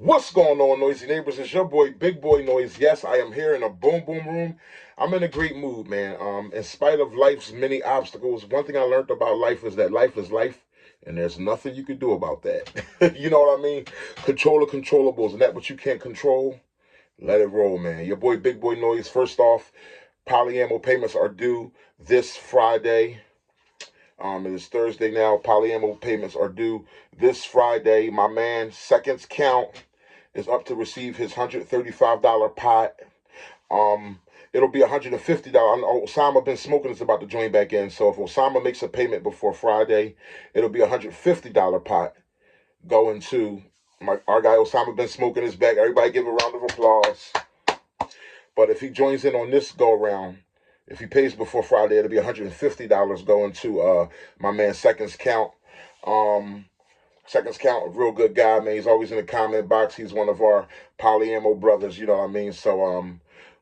What's going on, noisy neighbors? It's your boy, Big Boy Noise. Yes, I am here in a boom boom room. I'm in a great mood, man. In spite of life's many obstacles, one thing I learned about life is that life is life, and there's nothing you can do about that. You know what I mean? Control the controllables, and that what you can't control, let it roll, man. Your boy, Big Boy Noise. First off, polyammo payments are due this Friday. It is Thursday now. Polyammo payments are due this Friday. My man, Seconds Count, is up to receive his $135 pot. Um, it'll be $150. I know Osama been smoking is about to join back in. So if Osama makes a payment before Friday, it'll be $150 pot going to our guy Osama been smoking is back. Everybody give a round of applause. But if he joins in on this go around, if he pays before Friday, it'll be $150 going to my man Seconds Count. Seconds Count, a real good guy, man. He's always in the comment box. He's one of our polyammo brothers, you know what I mean? So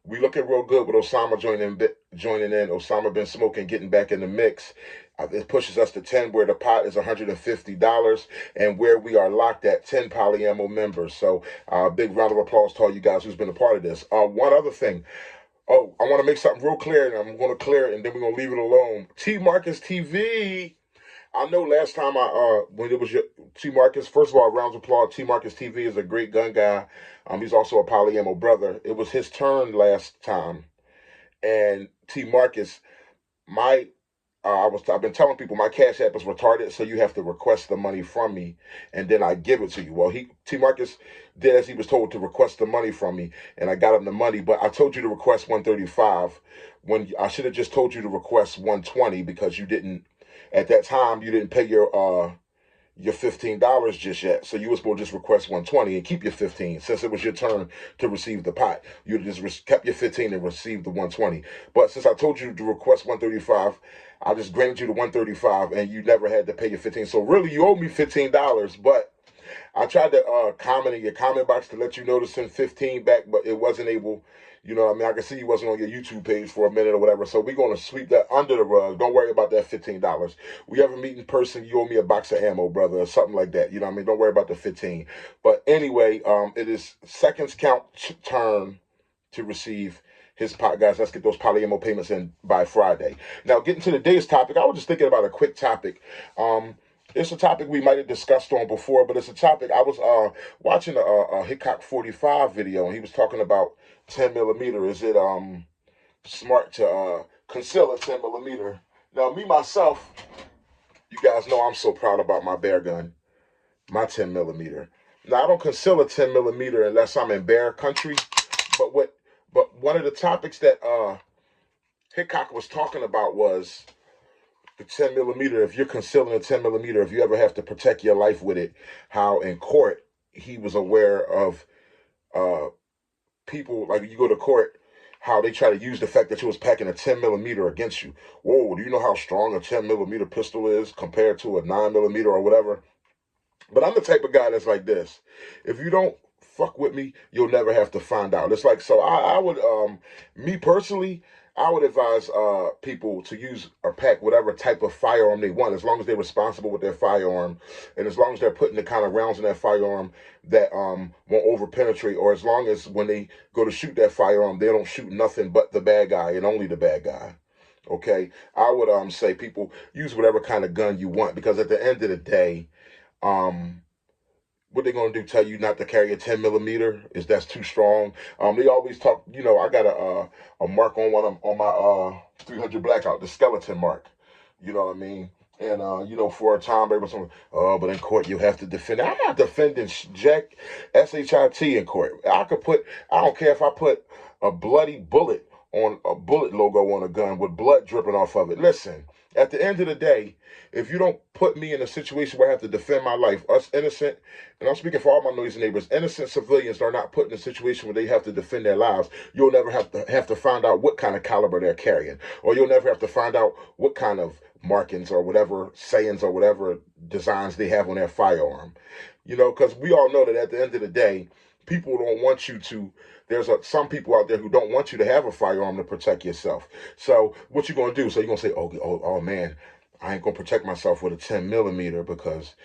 we looking real good with Osama joining in. Osama been smoking, getting back in the mix. It pushes us to 10, where the pot is $150, and where we are locked at 10 polyammo members. So big round of applause to all you guys who's been a part of this. One other thing. Oh, I want to make something real clear, and I'm going to clear it, and then we're going to leave it alone. T Marcus TV. I know last time when it was your T Marcus, first of all, rounds of applause. T Marcus TV is a great gun guy. He's also a polyammo brother. It was his turn last time, and T Marcus, I've been telling people my Cash App is retarded, so you have to request the money from me, and then I give it to you. Well, T Marcus did as he was told to request the money from me, and I got him the money. But I told you to request 135 when I should have just told you to request 120, because you didn't at that time. You didn't pay your $15 just yet, so you were supposed to just request 120 and keep your 15. Since it was your turn to receive the pot, you just kept your 15 and received the 120. But since I told you to request 135, I just granted you the 135, and you never had to pay your 15. So really, you owe me $15. But I tried to comment in your comment box to let you know to send 15 back, but it wasn't able. You know what I mean? I can see you wasn't on your YouTube page for a minute or whatever. So we're going to sweep that under the rug. Don't worry about that $15. We ever meet in person, you owe me a box of ammo, brother, or something like that. You know what I mean? Don't worry about the 15. But anyway, it is Seconds Count turn to receive his pot, guys. Let's get those polyammo payments in by Friday. Now, getting to today's topic, I was just thinking about a quick topic. It's a topic we might have discussed on before, but it's a topic. I was watching a Hickok 45 video, and he was talking about 10 millimeter. Is it smart to conceal a 10 millimeter? Now, me myself, you guys know I'm so proud about my bear gun, my 10 millimeter. Now, I don't conceal a 10 millimeter unless I'm in bear country. But one of the topics that Hickok was talking about was the 10 millimeter. If you're concealing a 10 millimeter, if you ever have to protect your life with it, how in court he was aware of people, like you go to court, how they try to use the fact that you was packing a 10 millimeter against you. Whoa, do you know how strong a 10 millimeter pistol is compared to a 9 millimeter or whatever? But I'm the type of guy that's like this. If you don't fuck with me, you'll never have to find out. It's like, so I would, me personally, I would advise people to use or pack whatever type of firearm they want, as long as they're responsible with their firearm, and as long as they're putting the kind of rounds in that firearm that won't over penetrate, or as long as when they go to shoot that firearm, they don't shoot nothing but the bad guy and only the bad guy. Okay, I would say people use whatever kind of gun you want, because at the end of the day, what they gonna do? Tell you not to carry a 10 millimeter? Is that's too strong? They always talk. You know, I got a mark on on my 300 blackout, the skeleton mark. You know what I mean? And you know, for a time, everybody's like, oh, but in court you have to defend it. I'm not defending Jack SHIT in court. I don't care if I put a bloody bullet on a bullet logo on a gun with blood dripping off of it. Listen, at the end of the day, if you don't put me in a situation where I have to defend my life, us innocent, and I'm speaking for all my noisy neighbors, innocent civilians are not put in a situation where they have to defend their lives. You'll never have to find out what kind of caliber they're carrying, or you'll never have to find out what kind of markings or whatever sayings or whatever designs they have on their firearm. You know, because we all know that at the end of the day, people don't want you to. Some people out there who don't want you to have a firearm to protect yourself. So what you gonna do? So you're gonna say, oh man, I ain't gonna protect myself with a 10 millimeter because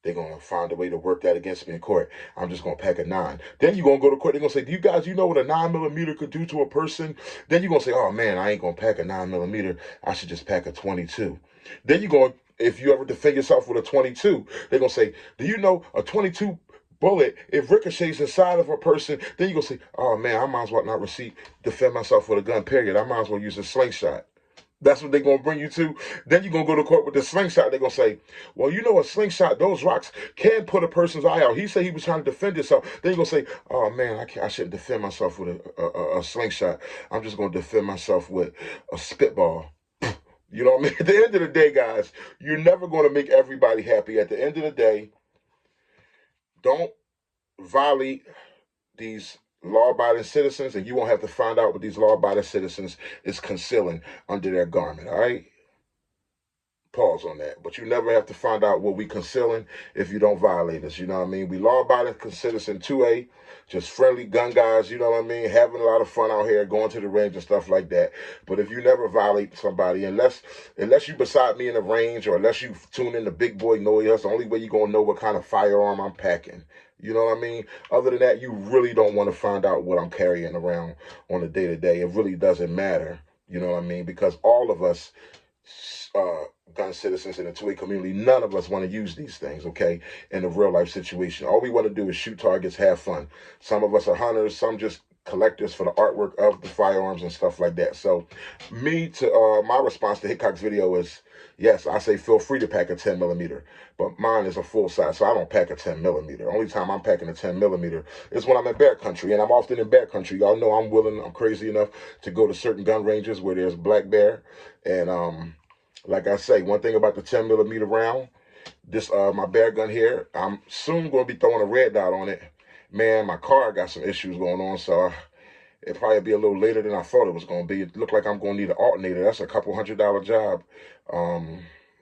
They're going to find a way to work that against me in court. I'm just going to pack a 9. Then you're going to go to court. They're going to say, do you guys, you know what a 9mm could do to a person? Then you're going to say, oh, man, I ain't going to pack a 9mm. I should just pack a 22. Then you're going, if you ever defend yourself with a 22, they're going to say, do you know a 22 bullet, if ricochets inside of a person, then you're going to say, oh, man, I might as well not defend myself with a gun, period. I might as well use a slingshot. That's what they're going to bring you to. Then you're going to go to court with the slingshot. They're going to say, well, you know, a slingshot, those rocks can put a person's eye out. He said he was trying to defend himself. Then you're going to say, oh, man, I shouldn't defend myself with a slingshot. I'm just going to defend myself with a spitball. You know what I mean? At the end of the day, guys, you're never going to make everybody happy. At the end of the day, don't violate these law-abiding citizens, and you won't have to find out what these law-abiding citizens is concealing under their garment, all right? Pause on that. But you never have to find out what we concealing if you don't violate us, you know what I mean? We law-abiding citizen 2A, just friendly gun guys, you know what I mean? Having a lot of fun out here, going to the range and stuff like that. But if you never violate somebody, unless you beside me in the range, or unless you tune in to Big Boy Noise, that's the only way you're going to know what kind of firearm I'm packing. You know what I mean? Other than that, you really don't want to find out what I'm carrying around on a day-to-day. It really doesn't matter, you know what I mean? Because all of us, gun citizens in the 2A community, none of us want to use these things, okay, in a real-life situation. All we want to do is shoot targets, have fun. Some of us are hunters, some just collectors for the artwork of the firearms and stuff like that. So my response to Hickok's video is, yes, I say feel free to pack a 10mm, but mine is a full size, so I don't pack a 10mm. Only time I'm packing a 10mm is when I'm in bear country, and I'm often in bear country. Y'all know I'm crazy enough to go to certain gun ranges where there's black bear. And like I say, one thing about the 10mm round, this my bear gun here, I'm soon going to be throwing a red dot on it. Man, my car got some issues going on, so it'll probably be a little later than I thought it was going to be. It looked like I'm going to need an alternator. That's a couple $100 job.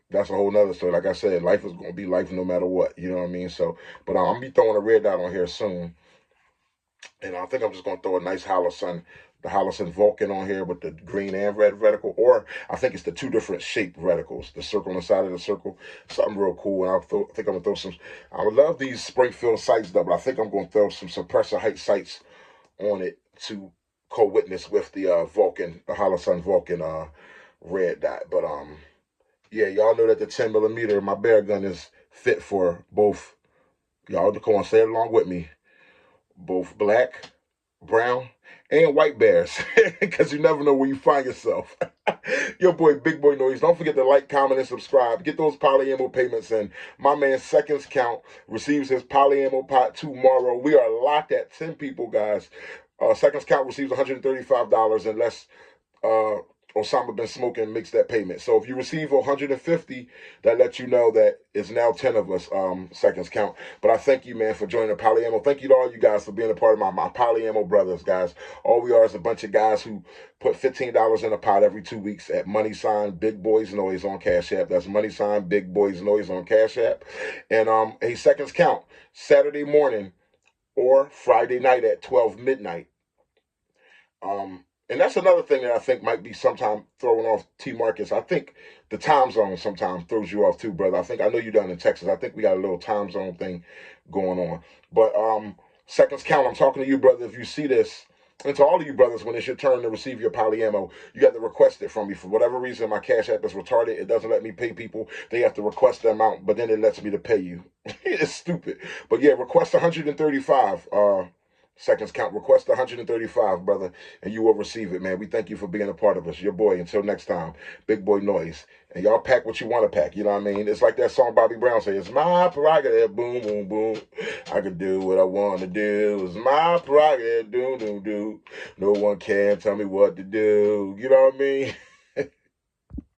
That's a whole nother story. Like I said, life is going to be life no matter what. You know what I mean? So, but I'm going to be throwing a red dot on here soon. And I think I'm just going to throw a nice the Holosun Vulcan on here with the green and red reticle. Or I think it's the two different shaped reticles. The circle on the side of the circle. Something real cool. And I think I'm going to throw some. I would love these Springfield sights, though, but I think I'm going to throw some suppressor height sights on it to co-witness with the Vulcan, the Holosun Vulcan red dot. But yeah, y'all know that the 10mm, my bear gun, is fit for both. Y'all come on, say it along with me. Both black, brown, and white bears, because you never know where you find yourself. Your boy, Big Boy Noise. Don't forget to like, comment, and subscribe. Get those poly ammo payments in. My man, Seconds Count, receives his poly ammo pot tomorrow. We are locked at 10 people, guys. Seconds Count receives $135 unless Osama Bin Smoking makes that payment. So if you receive 150, that lets you know that it's now 10 of us, Seconds Count. But I thank you, man, for joining the Poly Ammo. Thank you to all you guys for being a part of my Poly Ammo brothers, guys. All we are is a bunch of guys who put $15 in a pot every 2 weeks at money sign Big Boys Noise on Cash App. That's money sign Big Boys Noise on Cash App. And hey, Seconds Count, Saturday morning or Friday night at 12 midnight. And that's another thing that I think might be sometime throwing off T Marcus. I think the time zone sometimes throws you off too, brother. I know you're down in Texas. I think we got a little time zone thing going on. But Seconds Count, I'm talking to you, brother. If you see this, and to all of you brothers, when it's your turn to receive your poly ammo, you got to request it from me. For whatever reason, my Cash App is retarded. It doesn't let me pay people. They have to request the amount, but then it lets me to pay you. It's stupid. But yeah, request 135. Seconds Count, request 135, brother, and you will receive it, man. We thank you for being a part of us. Your boy, until next time, Big Boy Noise. And y'all pack what you want to pack, you know what I mean? It's like that song Bobby Brown said, it's my prerogative, boom, boom, boom. I can do what I want to do. It's my prerogative, do, do, do. No one can tell me what to do. You know what I mean?